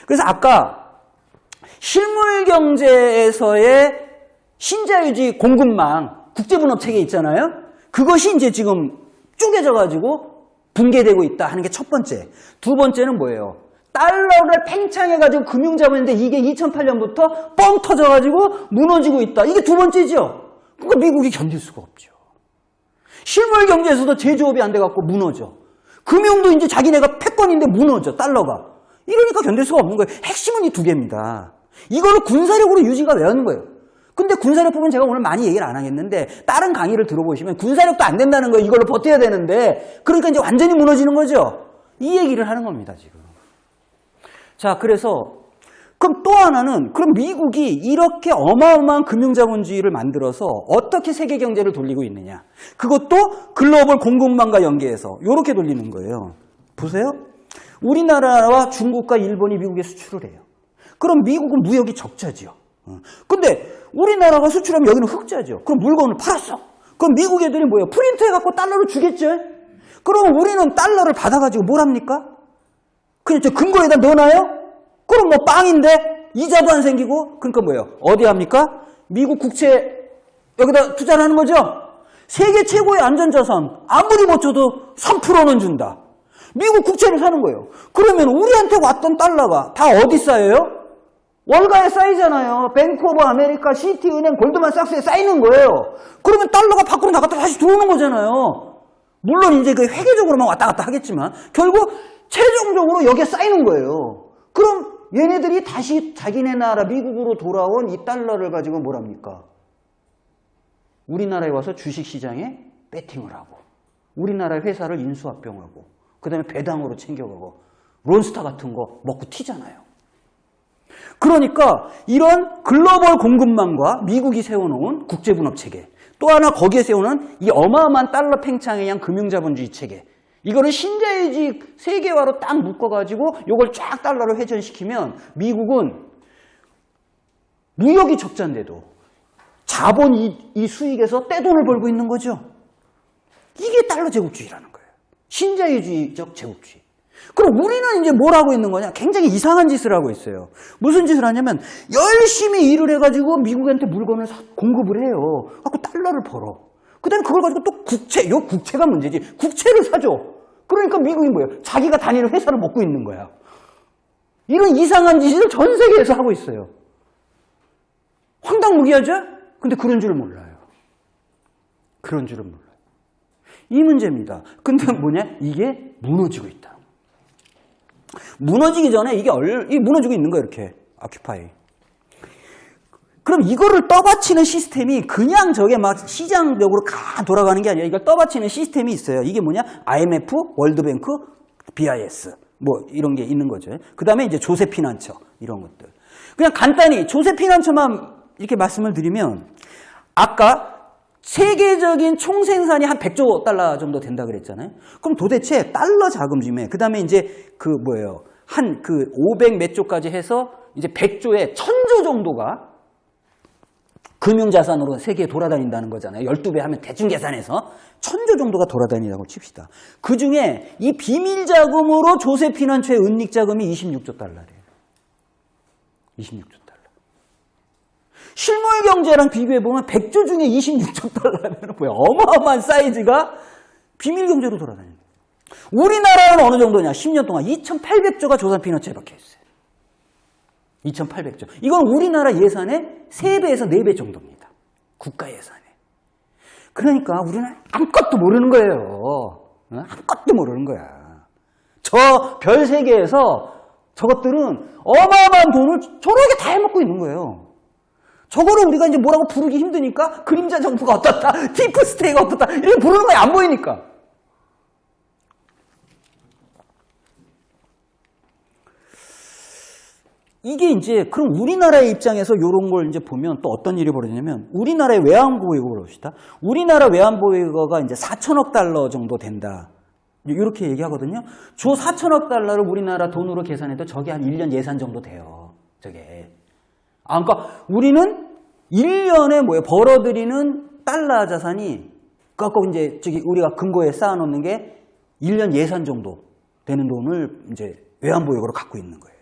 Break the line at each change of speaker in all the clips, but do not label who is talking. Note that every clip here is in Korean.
그래서 아까 실물 경제에서의 신자유주의 공급망, 국제분업 체계 있잖아요. 그것이 이제 지금 쪼개져가지고 붕괴되고 있다 하는 게 첫 번째. 두 번째는 뭐예요? 달러를 팽창해가지고 금융자본인데 이게 2008년부터 뻥 터져가지고 무너지고 있다. 이게 두 번째죠. 그러니까 미국이 견딜 수가 없죠. 실물 경제에서도 제조업이 안 돼갖고 무너져. 금융도 이제 자기네가 패권인데 무너져, 달러가. 이러니까 견딜 수가 없는 거예요. 핵심은 이 두 개입니다. 이거를 군사력으로 유지가 왜 하는 거예요? 근데 군사력 부분 제가 오늘 많이 얘기를 안 하겠는데 다른 강의를 들어보시면 군사력도 안 된다는 거예요. 이걸로 버텨야 되는데. 그러니까 이제 완전히 무너지는 거죠. 이 얘기를 하는 겁니다, 지금. 자, 그래서 그럼 또 하나는 그럼 미국이 이렇게 어마어마한 금융자본주의를 만들어서 어떻게 세계 경제를 돌리고 있느냐. 그것도 글로벌 공급망과 연계해서 이렇게 돌리는 거예요. 보세요. 우리나라와 중국과 일본이 미국에 수출을 해요. 그럼 미국은 무역이 적자지요. 근데 우리나라가 수출하면 여기는 흑자죠. 그럼 물건을 팔았어. 그럼 미국 애들이 뭐예요? 프린트해갖고 달러를 주겠죠. 그럼 우리는 달러를 받아가지고 뭘 합니까? 그냥 저 금고에다 넣어놔요? 그럼 뭐 빵인데 이자도 안 생기고. 그러니까 뭐예요? 어디 합니까? 미국 국채 여기다 투자를 하는 거죠. 세계 최고의 안전자산 아무리 못 줘도 3%는 준다. 미국 국채를 사는 거예요. 그러면 우리한테 왔던 달러가 다 어디 쌓여요? 월가에 쌓이잖아요. 뱅크 오브 아메리카, 시티은행, 골드만삭스에 쌓이는 거예요. 그러면 달러가 밖으로 나갔다 다시 들어오는 거잖아요. 물론 이제 그 회계적으로만 왔다 갔다 하겠지만 결국 최종적으로 여기에 쌓이는 거예요. 그럼 얘네들이 다시 자기네 나라 미국으로 돌아온 이 달러를 가지고 뭘 합니까? 우리나라에 와서 주식시장에 배팅을 하고 우리나라의 회사를 인수합병하고 그 다음에 배당으로 챙겨가고 론스타 같은 거 먹고 튀잖아요. 그러니까 이런 글로벌 공급망과 미국이 세워놓은 국제분업체계 또 하나 거기에 세우는 이 어마어마한 달러 팽창에 의한 금융자본주의 체계 이거를 신자유주의 세계화로 딱 묶어가지고 이걸 쫙 달러로 회전시키면 미국은 무역이 적자인데도 자본 이 수익에서 떼돈을 벌고 있는 거죠. 이게 달러 제국주의라는 거예요. 신자유주의적 제국주의. 그럼 우리는 이제 뭘 하고 있는 거냐? 굉장히 이상한 짓을 하고 있어요. 무슨 짓을 하냐면 열심히 일을 해가지고 미국한테 물건을 공급을 해요. 갖고 달러를 벌어. 그 다음에 그걸 가지고 또 국채, 요 국채가 문제지. 국채를 사줘. 그러니까 미국이 뭐예요? 자기가 다니는 회사를 먹고 있는 거야. 이런 이상한 짓을 전 세계에서 하고 있어요. 황당무계하죠? 근데 그런 줄을 몰라요. 그런 줄은 몰라요. 이 문제입니다. 근데 뭐냐? 이게 무너지고 있다. 무너지기 전에 이게 무너지고 있는 거예요. 이렇게 아큐파이. 그럼 이거를 떠받치는 시스템이 그냥 저게 막 시장적으로 돌아가는 게 아니라 이걸 떠받치는 시스템이 있어요. 이게 뭐냐? IMF, 월드뱅크, BIS 뭐 이런 게 있는 거죠. 그 다음에 이제 조세피난처 이런 것들. 그냥 간단히 조세피난처만 이렇게 말씀을 드리면 아까 세계적인 총생산이 한 100조 달러 정도 된다 그랬잖아요. 그럼 도대체 달러 자금심에 그 다음에 이제 그 뭐예요? 한 그 500 몇 조까지 해서 이제 100조에 1000조 정도가 금융자산으로 세계에 돌아다닌다는 거잖아요. 12배 하면 대충 계산해서 1000조 정도가 돌아다닌다고 칩시다. 그중에 이 비밀자금으로 조세피난처의 은닉자금이 26조 달러래요. 26조 달러. 실물경제랑 비교해보면 100조 중에 26조 달러면 뭐야? 어마어마한 사이즈가 비밀경제로 돌아다니는 거예요. 우리나라는 어느 정도냐? 10년 동안 2800조가 조세피난처에 박혀있어요. 2800조. 이건 우리나라 예산의 3배에서 4배 정도입니다. 국가 예산에. 그러니까 우리는 아무것도 모르는 거예요. 아무것도 모르는 거야. 저 별 세계에서 저것들은 어마어마한 돈을 저렇게 다 해먹고 있는 거예요. 저거를 우리가 이제 뭐라고 부르기 힘드니까 그림자 정부가 어떻다, 딥스테이가 어떻다 이렇게 부르는 거야. 안 보이니까. 이게 이제 그럼 우리나라의 입장에서 이런 걸 이제 보면 또 어떤 일이 벌어지냐면 우리나라의 외환보유고를 봅시다. 우리나라 외환보유고가 이제 4천억 달러 정도 된다. 이렇게 얘기하거든요. 저 4천억 달러를 우리나라 돈으로 계산해도 저게 한 1년 예산 정도 돼요. 저게. 그러니까 우리는 1년에 뭐예요? 벌어들이는 달러 자산이 갖고 이제 저기 우리가 금고에 쌓아놓는 게 1년 예산 정도 되는 돈을 이제 외환보유고로 갖고 있는 거예요.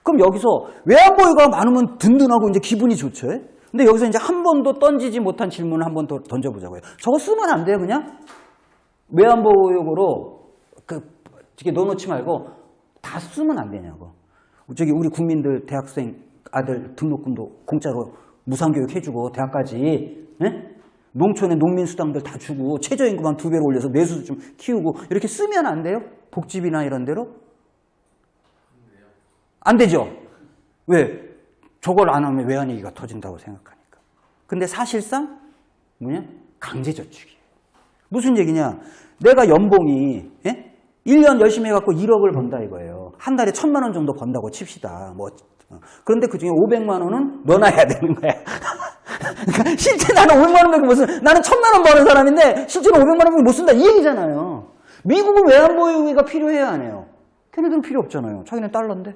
그럼 여기서 외환보유가 많으면 든든하고 이제 기분이 좋죠. 근데 여기서 이제 한 번도 던지지 못한 질문을 한 번 더 던져보자고요. 저거 쓰면 안 돼요, 그냥? 외환보유고로 이렇게 넣어놓지 말고 다 쓰면 안 되냐고. 저기 우리 국민들 대학생 아들 등록금도 공짜로 무상교육 해주고 대학까지, 농촌에 농민수당들 다 주고 최저임금 한 2배로 올려서 내수도 좀 키우고 이렇게 쓰면 안 돼요? 복지비나 이런 데로? 안 되죠? 왜? 저걸 안 하면 외환위기가 터진다고 생각하니까. 근데 사실상 뭐냐? 강제저축이에요. 무슨 얘기냐? 내가 연봉이 1년 열심히 해갖고 1억을 번다 이거예요. 한 달에 1,000만 원 정도 번다고 칩시다. 그런데 그중에 500만 원은 넣어놔야 되는 거야. 그러니까 실제 나는 500만 원밖에 못 쓴다. 나는 1,000만 원 버는 사람인데 실제로 500만 원밖에 못 쓴다 이 얘기잖아요. 미국은 외환보유가 필요해야 안 해요? 걔네들은 필요 없잖아요. 자기네 달러인데.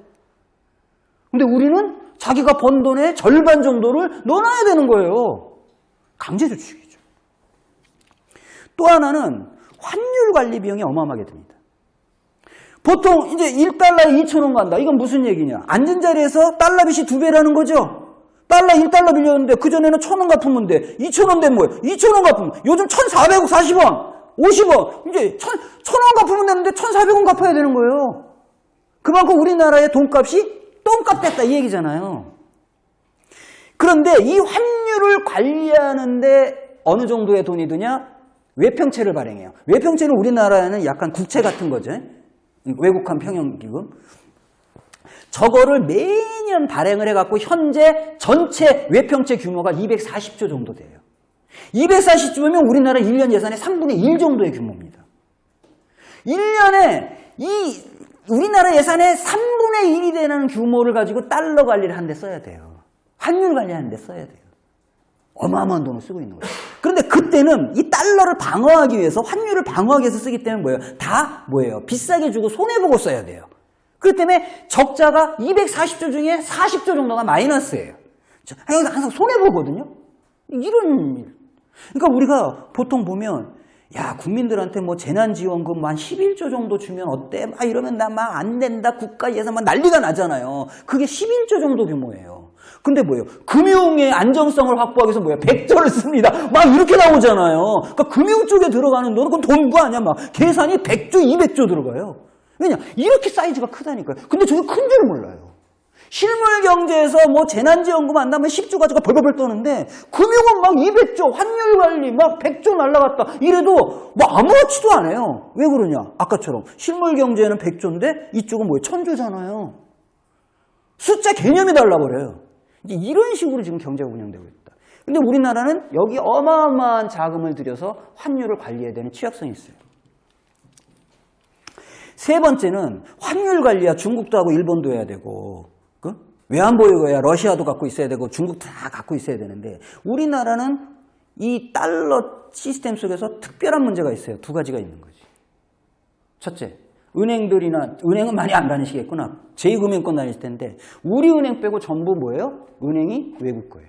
근데 우리는 자기가 번 돈의 절반 정도를 넣어놔야 되는 거예요. 강제저축이죠. 또 하나는 환율 관리 비용이 어마어마하게 듭니다. 보통 이제 1달러에 2,000원 간다. 이건 무슨 얘기냐? 앉은 자리에서 달러 빚이 2배라는 거죠. 달러 1달러 빌렸는데 그전에는 1,000원 갚으면 돼. 2,000원 되면 뭐예요? 2,000원 갚으면 요즘 1,440원, 50원. 이제 1,000원 갚으면 되는데 1,400원 갚아야 되는 거예요. 그만큼 우리나라의 돈값이 똥값 됐다 이 얘기잖아요. 그런데 이 환율을 관리하는데 어느 정도의 돈이 드냐? 외평채를 발행해요. 외평채는 우리나라에는 약간 국채 같은 거죠. 외국한 평형기금. 저거를 매년 발행을 해갖고 현재 전체 외평채 규모가 240조 정도 돼요. 240조면 우리나라 1년 예산의 3분의 1 정도의 규모입니다. 1년에 우리나라 예산의 3분의 1이 되는 규모를 가지고 달러 관리를 하는데 써야 돼요. 환율 관리하는데 써야 돼요. 어마어마한 돈을 쓰고 있는 거예요. 그런데 그때는 이 달러를 방어하기 위해서 환율을 방어하기 위해서 쓰기 때문에 뭐예요? 다 뭐예요? 비싸게 주고 손해보고 써야 돼요. 그렇기 때문에 적자가 240조 중에 40조 정도가 마이너스예요. 항상 손해보거든요. 이런 일. 그러니까 우리가 보통 보면 야 국민들한테 뭐 재난지원금 한 11조 정도 주면 어때? 막 이러면 나 막 안 된다. 국가 예산 막 난리가 나잖아요. 그게 11조 정도 규모예요. 근데 뭐예요? 금융의 안정성을 확보하기 위해서 뭐예요? 100조를 씁니다. 막 이렇게 나오잖아요. 그러니까 금융 쪽에 들어가는 돈은 그건 돈부 아니야. 막 계산이 100조, 200조 들어가요. 왜냐? 이렇게 사이즈가 크다니까요. 근데 저게 큰 줄 몰라요. 실물 경제에서 뭐 재난지원금 안 나면 10조 가지고 벌벌벌 떠는데 금융은 막 200조, 환율 관리 막 100조 날라갔다. 이래도 뭐 아무렇지도 않아요. 왜 그러냐? 아까처럼 실물 경제는 100조인데 이쪽은 뭐예요? 1000조잖아요. 숫자 개념이 달라버려요. 이제 이런 식으로 지금 경제가 운영되고 있다. 근데 우리나라는 여기 어마어마한 자금을 들여서 환율을 관리해야 되는 취약성이 있어요. 세 번째는 환율 관리야 중국도 하고 일본도 해야 되고 외환보유고야 러시아도 갖고 있어야 되고 중국도 다 갖고 있어야 되는데 우리나라는 이 달러 시스템 속에서 특별한 문제가 있어요. 두 가지가 있는 거지. 첫째, 은행은 많이 안 다니시겠구나. 제2금융권 다니실 텐데 우리 은행 빼고 전부 뭐예요? 은행이 외국 거예요.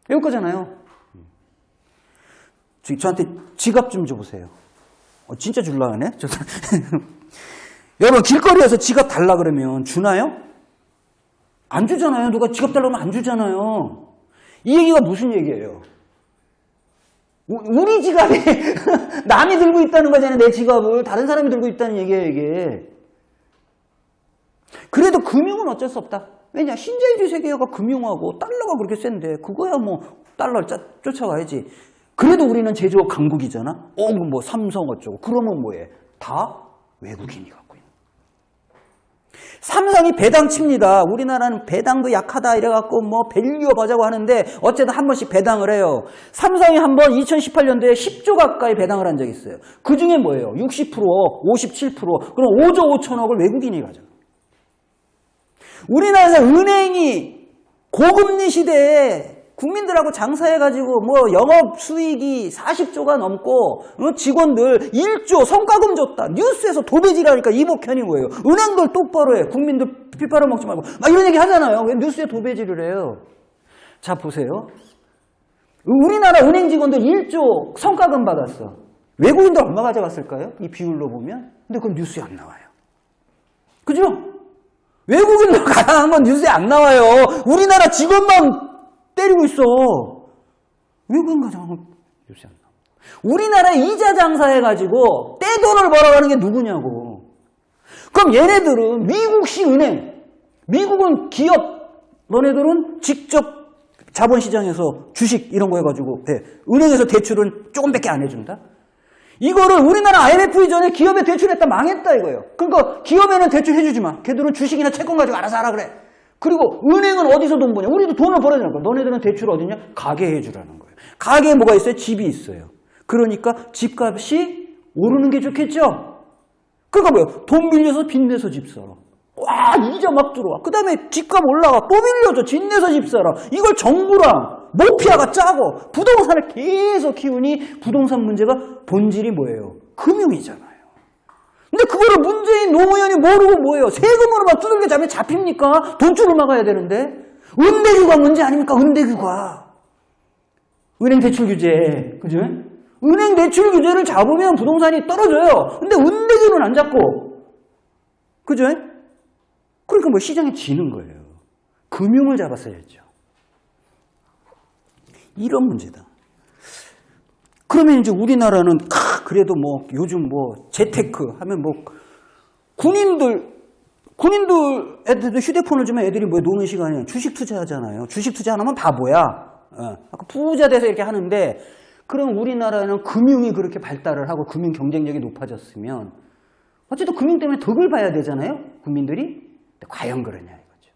외국 거잖아요. 저한테 지갑 좀 줘보세요. 진짜 줄라 하네? 여러분 길거리에서 지갑 달라 그러면 주나요? 안 주잖아요. 누가 지갑 달라고 하면 안 주잖아요. 이 얘기가 무슨 얘기예요? 우리 지갑에 남이 들고 있다는 거잖아요. 내 지갑을 다른 사람이 들고 있다는 얘기예요. 이게. 그래도 금융은 어쩔 수 없다. 왜냐? 신자유주의 세계가 금융하고 달러가 그렇게 센데 그거야 뭐 달러를 쫓아가야지. 그래도 우리는 제조업 강국이잖아. 뭐 삼성 어쩌고. 그러면 뭐해? 다 외국인이 갖고 있는. 삼성이 배당 칩니다. 우리나라는 배당도 약하다 이래갖고 뭐 밸류업 하자고 하는데 어쨌든 한 번씩 배당을 해요. 삼성이 한 번 2018년도에 10조 가까이 배당을 한 적이 있어요. 그 중에 뭐예요? 60%, 57%. 그럼 5조 5천억을 외국인이 가져요. 우리나라에서 은행이 고금리 시대에 국민들하고 장사해가지고 뭐 영업 수익이 40조가 넘고 직원들 1조 성과금 줬다. 뉴스에서 도배질하니까 이복현이 뭐예요? 은행들 똑바로 해. 국민들 피 빨아먹지 말고 막 이런 얘기 하잖아요. 왜 뉴스에 도배질을 해요? 자 보세요. 우리나라 은행 직원들 1조 성과금 받았어. 외국인들 얼마 가져갔을까요? 이 비율로 보면. 근데 그건 뉴스에 안 나와요. 그죠? 외국인들 가난한 건 뉴스에 안 나와요. 우리나라 직원만 때리고 있어. 외국인 가난한 건 뉴스에 안 나와. 우리나라에 이자 장사해가지고 떼돈을 벌어가는 게 누구냐고. 그럼 얘네들은 미국식 은행, 미국은 기업, 너네들은 직접 자본시장에서 주식 이런 거 해가지고 은행에서 대출은 조금밖에 안 해준다? 이거를 우리나라 IMF 이전에 기업에 대출했다 망했다 이거예요. 그러니까 기업에는 대출 해주지 마. 걔들은 주식이나 채권 가지고 알아서 하라 그래. 그리고 은행은 어디서 돈 버냐? 우리도 돈을 벌어야 되는 거야. 너네들은 대출 어디냐? 가게에 해주라는 거예요. 가게에 뭐가 있어요? 집이 있어요. 그러니까 집값이 오르는 게 좋겠죠? 그러니까 뭐예요? 돈 빌려서 빚내서 집 살아. 와, 이자 막 들어와. 그 다음에 집값 올라가. 또 빌려줘. 집 내서 집 살아. 이걸 정부랑 모피아가 짜고 부동산을 계속 키우니 부동산 문제가 본질이 뭐예요? 금융이잖아요. 근데 그거를 문재인 노무현이 모르고 뭐예요? 세금으로만 두들겨 잡으면 잡힙니까? 돈줄을 막아야 되는데. 은대규가 문제 아닙니까? 은대규가. 은행 대출 규제. 그죠? 은행 대출 규제를 잡으면 부동산이 떨어져요. 근데 은대규는 안 잡고. 그죠? 그러니까 뭐 시장에 지는 거예요. 금융을 잡았어야죠. 이런 문제다. 그러면 이제 우리나라는 그래도 뭐 요즘 뭐 재테크 하면 뭐 군인들한테도 휴대폰을 주면 애들이 뭐 노는 시간에 주식 투자하잖아요. 주식 투자 안 하면 바보야. 부자 돼서 이렇게 하는데 그럼 우리나라는 금융이 그렇게 발달을 하고 금융 경쟁력이 높아졌으면 어쨌든 금융 때문에 덕을 봐야 되잖아요. 국민들이. 근데 과연 그러냐 이거죠.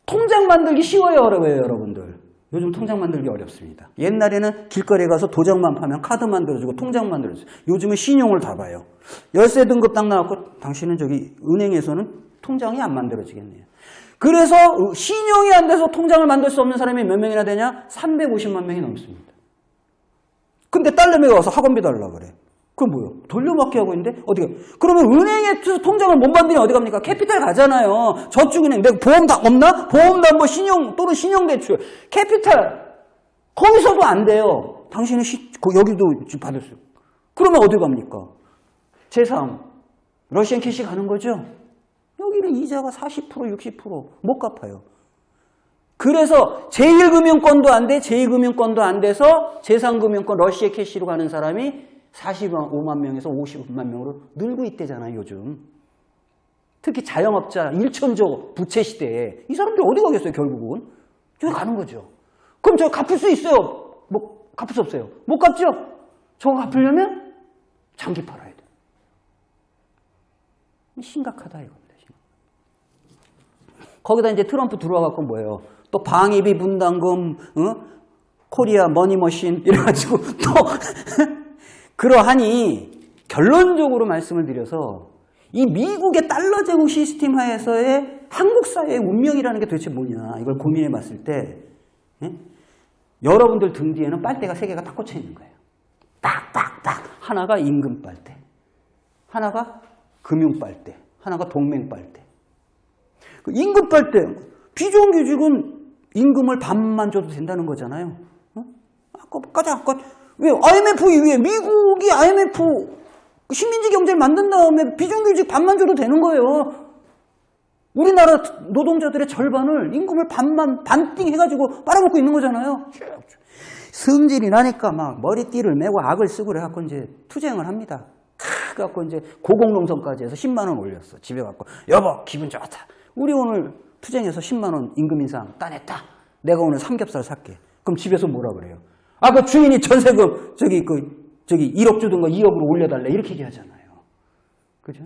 통장 만들기 쉬워요, 어려워요, 여러분들? 요즘 통장 만들기 어렵습니다. 옛날에는 길거리에 가서 도장만 파면 카드 만들어주고 통장 만들어주고 요즘은 신용을 다 봐요. 열세 등급 딱 나왔고 당신은 저기 은행에서는 통장이 안 만들어지겠네요. 그래서 신용이 안 돼서 통장을 만들 수 없는 사람이 몇 명이나 되냐? 350만 명이 넘습니다. 근데 딸내미가 와서 학원비 달라 그래. 그럼 뭐요? 돌려막기 하고 있는데 어디가? 그러면 은행에 통장을 못 만들면 어디 갑니까? 캐피탈 가잖아요. 저축은행. 내가 보험 다 없나? 보험담보 신용 또는 신용대출. 캐피탈. 거기서도 안 돼요. 당신은 여기도 지금 받을 수. 그러면 어디 갑니까? 제3. 러시안 캐시 가는 거죠? 여기는 이자가 40%, 60% 못 갚아요. 그래서 제1금융권도 안 돼, 제2금융권도 안 돼서 제3금융권 러시아 캐시로 가는 사람이 45만 명에서 50만 명으로 늘고 있대잖아요, 요즘. 특히 자영업자 1천조 부채 시대에 이 사람들 어디 가겠어요, 결국은? 저기 가는 거죠. 그럼 저 갚을 수 있어요? 뭐 갚을 수 없어요? 못 갚죠? 저거 갚으려면 장기 팔아야 돼. 심각하다 이겁니다. 거기다 이제 트럼프 들어와갖고 뭐예요? 또 방위비 분담금, 코리아 머니머신 이래가지고 또 그러하니 결론적으로 말씀을 드려서 이 미국의 달러 제국 시스템 하에서의 한국 사회의 운명이라는 게 도대체 뭐냐 이걸 고민해 봤을 때 여러분들 등 뒤에는 빨대가 3개가 딱 꽂혀 있는 거예요. 빡빡빡. 하나가 임금 빨대, 하나가 금융 빨대, 하나가 동맹 빨대. 그 임금 빨대, 비정규직은 임금을 반만 줘도 된다는 거잖아요. 아까 왜 IMF 이후에 미국이 IMF 식민지 경제를 만든 다음에 비정규직 반만 줘도 되는 거예요. 우리나라 노동자들의 절반을 임금을 반띵 해가지고 빨아먹고 있는 거잖아요. 성질이 나니까 막 머리띠를 메고 악을 쓰고 그래갖고 이제 투쟁을 합니다. 그래갖고 이제 고공농성까지 해서 10만 원 올렸어. 집에 갖고 여보 기분 좋다. 우리 오늘 투쟁해서 10만 원 임금 인상 따냈다. 내가 오늘 삼겹살 살게. 그럼 집에서 뭐라 그래요? 그 주인이 전세금 저기 1억 주던 거 2억으로 올려달래 이렇게 얘기하잖아요. 그죠?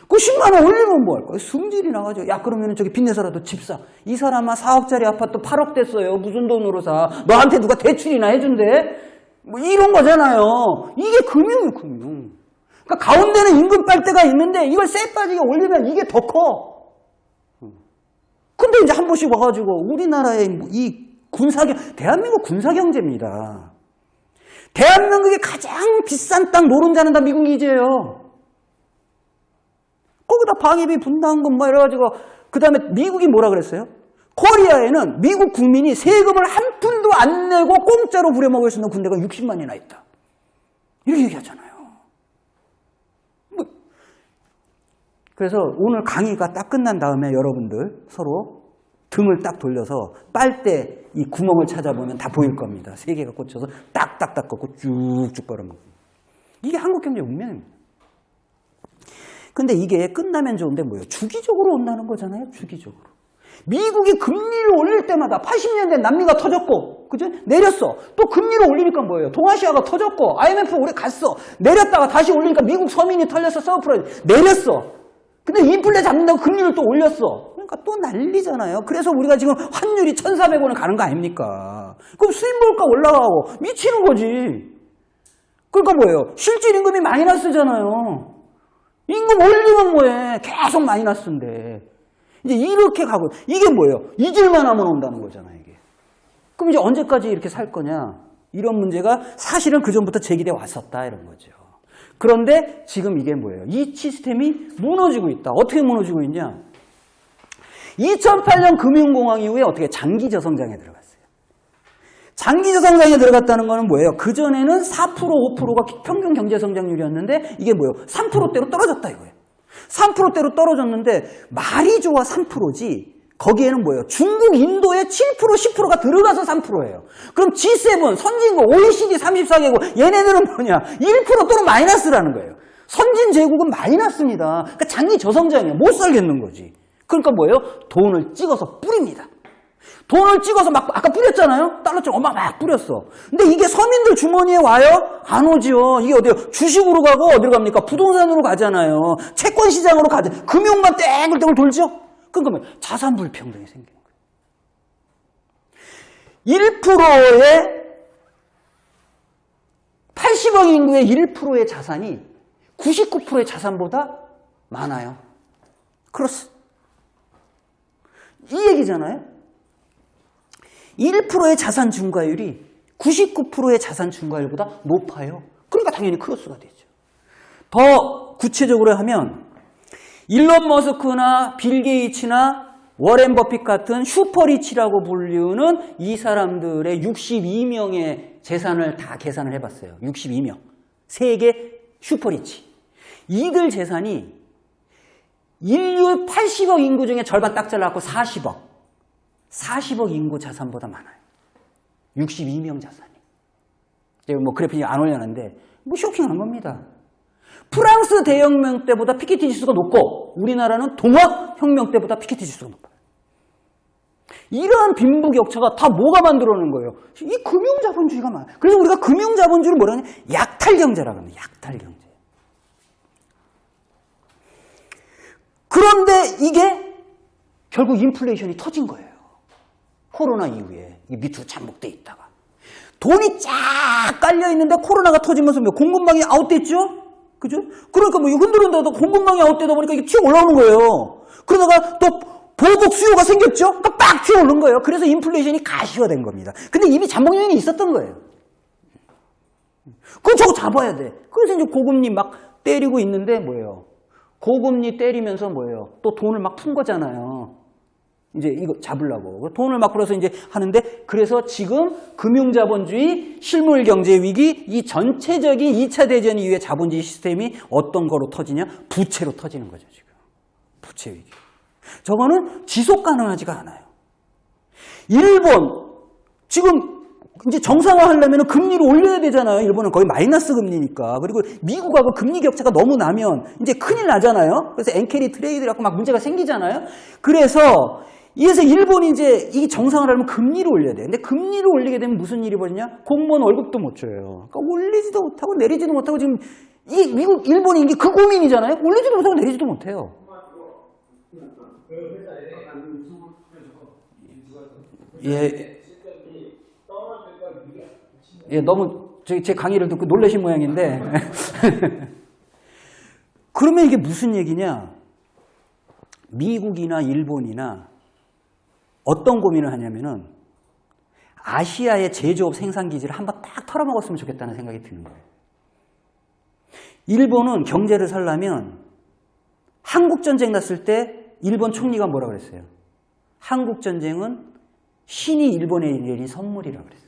그 10만 원 올리면 뭐 할 거야? 승질이 나가지고 야 그러면은 저기 빚내서라도 집 사. 이 사람아 4억짜리 아파트 8억 됐어요. 무슨 돈으로 사? 너한테 누가 대출이나 해준대? 뭐 이런 거잖아요. 이게 금융이에요, 금융. 그러니까 가운데는 임금 빨대가 있는데 이걸 쎄 빠지게 올리면 이게 더 커. 근데 이제 한 번씩 와가지고 우리나라의 이 대한민국 군사경제입니다. 대한민국의 가장 비싼 땅 노른자는 다 미국 기지예요. 거기다 방위비 분담금 뭐 이래가지고 그 다음에 미국이 뭐라 그랬어요? 코리아에는 미국 국민이 세금을 한 푼도 안 내고 공짜로 부려먹을 수 있는 군대가 60만이나 있다. 이렇게 얘기하잖아요. 그래서 오늘 강의가 딱 끝난 다음에 여러분들 서로 등을 딱 돌려서 빨대 이 구멍을 찾아보면 다 보일 겁니다. 3개가 꽂혀서 딱딱딱 꽂고 쭉쭉 빨아먹고. 이게 한국 경제 운명입니다. 근데 이게 끝나면 좋은데 뭐예요? 주기적으로 온다는 거잖아요. 주기적으로. 미국이 금리를 올릴 때마다 80년대 남미가 터졌고, 그죠? 내렸어. 또 금리를 올리니까 뭐예요? 동아시아가 터졌고, IMF 오래 갔어. 내렸다가 다시 올리니까 미국 서민이 털렸어. 서브프라임 내렸어. 근데 인플레 잡는다고 금리를 또 올렸어. 그러니까 또 난리잖아요. 그래서 우리가 지금 환율이 1,400원을 가는 거 아닙니까? 그럼 수입물가 올라가고 미치는 거지. 그러니까 뭐예요? 실질 임금이 마이너스잖아요. 임금 올리면 뭐해? 계속 마이너스인데. 이제 이렇게 가고, 이게 뭐예요? 잊을만 하면 온다는 거잖아요, 이게. 그럼 이제 언제까지 이렇게 살 거냐? 이런 문제가 사실은 그전부터 제기돼 왔었다, 이런 거죠. 그런데 지금 이게 뭐예요? 이 시스템이 무너지고 있다. 어떻게 무너지고 있냐? 2008년 금융공황 이후에 어떻게 장기 저성장에 들어갔어요. 장기 저성장에 들어갔다는 거는 뭐예요? 그전에는 4%, 5%가 평균 경제 성장률이었는데 이게 뭐예요? 3%대로 떨어졌다 이거예요. 3%대로 떨어졌는데 말이 좋아 3%지 거기에는 뭐예요? 중국, 인도의 7%, 10%가 들어가서 3%예요. 그럼 G7, 선진국, OECD 34개국 얘네들은 뭐냐? 1% 또는 마이너스라는 거예요. 선진 제국은 마이너스입니다. 그러니까 장기 저성장이에요. 못 살겠는 거지. 그러니까 뭐예요? 돈을 찍어서 뿌립니다. 돈을 찍어서 막 아까 뿌렸잖아요. 달러처럼 막 뿌렸어. 근데 이게 서민들 주머니에 와요? 안 오죠. 이게 어디요? 주식으로 가고 어디로 갑니까? 부동산으로 가잖아요. 채권 시장으로 가죠. 금융만 땡글땡글 돌죠. 그러니까 뭐 자산 불평등이 생기는 거예요. 1%의 80억 인구의 1%의 자산이 99%의 자산보다 많아요. 그렇습니다. 이 얘기잖아요. 1%의 자산 증가율이 99%의 자산 증가율보다 높아요. 그러니까 당연히 크로스가 되죠. 더 구체적으로 하면 일론 머스크나 빌 게이츠나 워렌 버핏 같은 슈퍼리치라고 불리우는 이 사람들의 62명의 재산을 다 계산을 해봤어요. 62명. 세계 슈퍼리치. 이들 재산이 인류 80억 인구 중에 절반 딱 잘라갖고 40억 인구 자산보다 많아요. 62명 자산이. 뭐 그래픽이 안 올려놨는데 뭐 쇼킹한 겁니다. 프랑스 대혁명 때보다 피케티 지수가 높고 우리나라는 동학혁명 때보다 피케티 지수가 높아요. 이러한 빈부격차가 다 뭐가 만들어낸 거예요? 이 금융자본주의가 많아요. 그래서 우리가 금융자본주의를 뭐라 하냐? 약탈경제라고 합니다. 약탈경제. 그런데 이게 결국 인플레이션이 터진 거예요. 코로나 이후에 밑으로 잠복돼 있다가 돈이 쫙 깔려 있는데 코로나가 터지면서 공급망이 아웃됐죠? 그죠? 그러니까 뭐 흔들흔들도 공급망이 아웃되다 보니까 이게 튀어 올라오는 거예요. 그러다가 또 보복 수요가 생겼죠? 그러니까 빡 튀어 오른 거예요. 그래서 인플레이션이 가시화된 겁니다. 근데 이미 잠복 요인이 있었던 거예요. 그럼 저거 잡아야 돼. 그래서 이제 고금리 막 때리고 있는데 뭐예요? 고금리 때리면서 뭐예요? 또 돈을 막 푼 거잖아요. 이제 이거 잡으려고. 돈을 막 풀어서 이제 하는데, 그래서 지금 금융자본주의, 실물경제위기, 이 전체적인 2차 대전 이후의 자본주의 시스템이 어떤 거로 터지냐? 부채로 터지는 거죠, 지금. 부채 위기. 저거는 지속 가능하지가 않아요. 일본, 지금 이제 정상화 하려면 금리를 올려야 되잖아요. 일본은 거의 마이너스 금리니까. 그리고 미국하고 금리 격차가 너무 나면 이제 큰일 나잖아요. 그래서 엔캐리 트레이드 갖고 막 문제가 생기잖아요. 그래서 일본이 이제 이 정상화를 하려면 금리를 올려야 돼. 근데 금리를 올리게 되면 무슨 일이 벌어지냐? 공무원 월급도 못 줘요. 그러니까 올리지도 못하고 내리지도 못하고 지금 일본이 이게 그 고민이잖아요. 올리지도 못하고 내리지도 못해요. 예, 너무 제 강의를 듣고 놀라신 모양인데. 그러면 이게 무슨 얘기냐? 미국이나 일본이나 어떤 고민을 하냐면은 아시아의 제조업 생산기지를 한번 딱 털어먹었으면 좋겠다는 생각이 드는 거예요. 일본은 경제를 살려면 한국전쟁 났을 때 일본 총리가 뭐라 그랬어요? 한국전쟁은 신이 일본에 내린 선물이라고 그랬어요.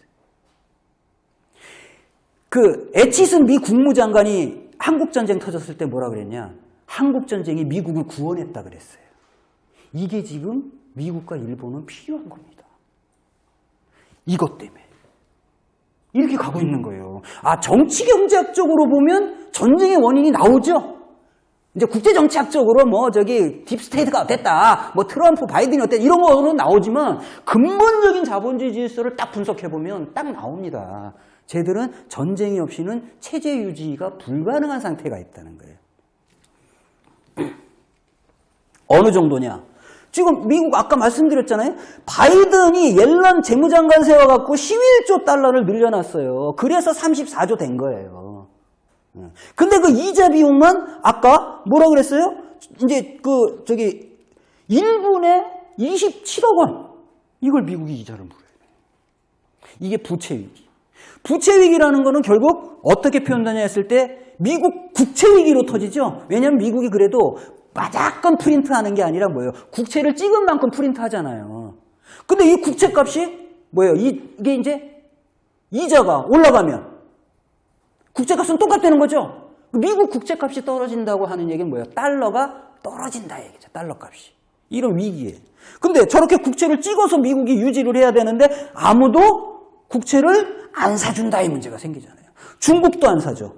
그 에치슨 미 국무장관이 한국전쟁 터졌을 때 뭐라 그랬냐? 한국전쟁이 미국을 구원했다 그랬어요. 이게 지금 미국과 일본은 필요한 겁니다. 이것 때문에. 이렇게 가고 있는 거예요. 아, 정치경제학적으로 보면 전쟁의 원인이 나오죠? 이제 국제정치학적으로 딥스테이트가 어땠다, 트럼프, 바이든이 어땠다, 이런 거는 나오지만 근본적인 자본주의 질서를 딱 분석해보면 딱 나옵니다. 쟤들은 전쟁이 없이는 체제 유지가 불가능한 상태가 있다는 거예요. 어느 정도냐? 지금 미국 아까 말씀드렸잖아요. 바이든이 옐런 재무장관 세워갖고 11조 달러를 늘려놨어요. 그래서 34조 된 거예요. 근데 그 이자 비용만 아까 뭐라 그랬어요? 이제 1분에 27억 원. 이걸 미국이 이자를 물어요. 이게 부채 위기. 부채 위기라는 거는 결국 어떻게 표현되냐 했을 때 미국 국채 위기로 터지죠. 왜냐하면 미국이 그래도 마작건 프린트하는 게 아니라 뭐예요? 국채를 찍은 만큼 프린트하잖아요. 근데 이 국채 값이 뭐예요? 이게 이제 이자가 올라가면 국채값은 똑같다는 거죠. 미국 국채값이 떨어진다고 하는 얘기는 뭐예요? 달러가 떨어진다 얘기죠. 달러 값이. 이런 위기예요. 근데 저렇게 국채를 찍어서 미국이 유지를 해야 되는데 아무도 국채를 안 사준다 이 문제가 생기잖아요. 중국도 안 사죠.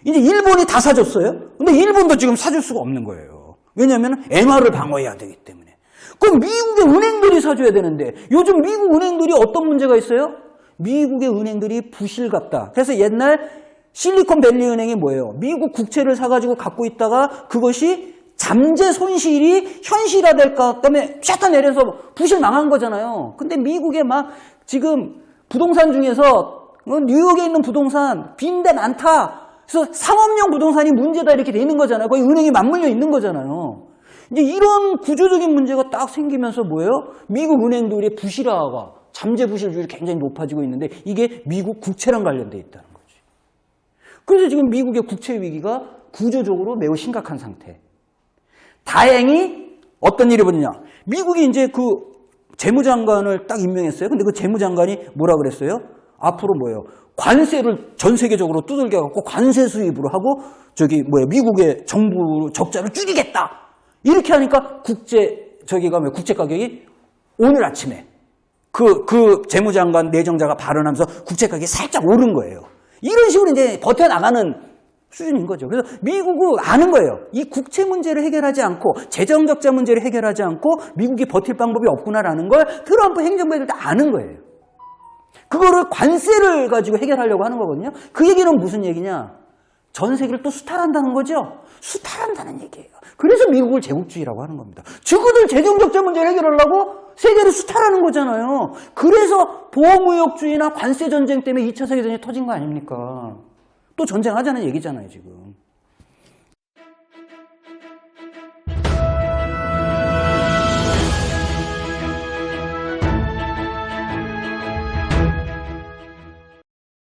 이제 일본이 다 사줬어요. 근데 일본도 지금 사줄 수가 없는 거예요. 왜냐하면 엔화를 방어해야 되기 때문에. 그럼 미국의 은행들이 사줘야 되는데 요즘 미국 은행들이 어떤 문제가 있어요? 미국의 은행들이 부실 같다. 그래서 옛날 실리콘밸리 은행이 뭐예요? 미국 국채를 사가지고 갖고 있다가 그것이 잠재 손실이 현실화될까 때문에 샷 내려서 부실 망한 거잖아요. 근데 미국에 막 지금 부동산 중에서 뉴욕에 있는 부동산 빈데 많다. 그래서 상업용 부동산이 문제다 이렇게 돼 있는 거잖아요. 거의 은행이 맞물려 있는 거잖아요. 이제 이런 구조적인 문제가 딱 생기면서 뭐예요? 미국 은행들의 부실화가 잠재 부실률이 굉장히 높아지고 있는데 이게 미국 국채랑 관련돼 있다는 거지. 그래서 지금 미국의 국채 위기가 구조적으로 매우 심각한 상태. 다행히 어떤 일이 벌어지냐? 미국이 이제 그 재무장관을 딱 임명했어요. 근데 그 재무장관이 뭐라 그랬어요? 앞으로 뭐예요? 관세를 전 세계적으로 두들겨 갖고 관세 수입으로 하고 미국의 정부 적자를 줄이겠다. 이렇게 하니까 국채 가격이 오늘 아침에 그 재무장관 내정자가 발언하면서 국채 가격이 살짝 오른 거예요. 이런 식으로 이제 버텨나가는 수준인 거죠. 그래서 미국은 아는 거예요. 이 국채 문제를 해결하지 않고 재정 적자 문제를 해결하지 않고 미국이 버틸 방법이 없구나라는 걸 트럼프 행정부에도 다 아는 거예요. 그거를 관세를 가지고 해결하려고 하는 거거든요. 그 얘기는 무슨 얘기냐? 전 세계를 또 수탈한다는 거죠. 수탈한다는 얘기예요. 그래서 미국을 제국주의라고 하는 겁니다. 저거들 재정 적자 문제를 해결하려고 세계를 수탈하는 거잖아요. 그래서 보호무역주의나 관세 전쟁 때문에 2차 세계대전이 터진 거 아닙니까? 또 전쟁하자는 얘기잖아요, 지금.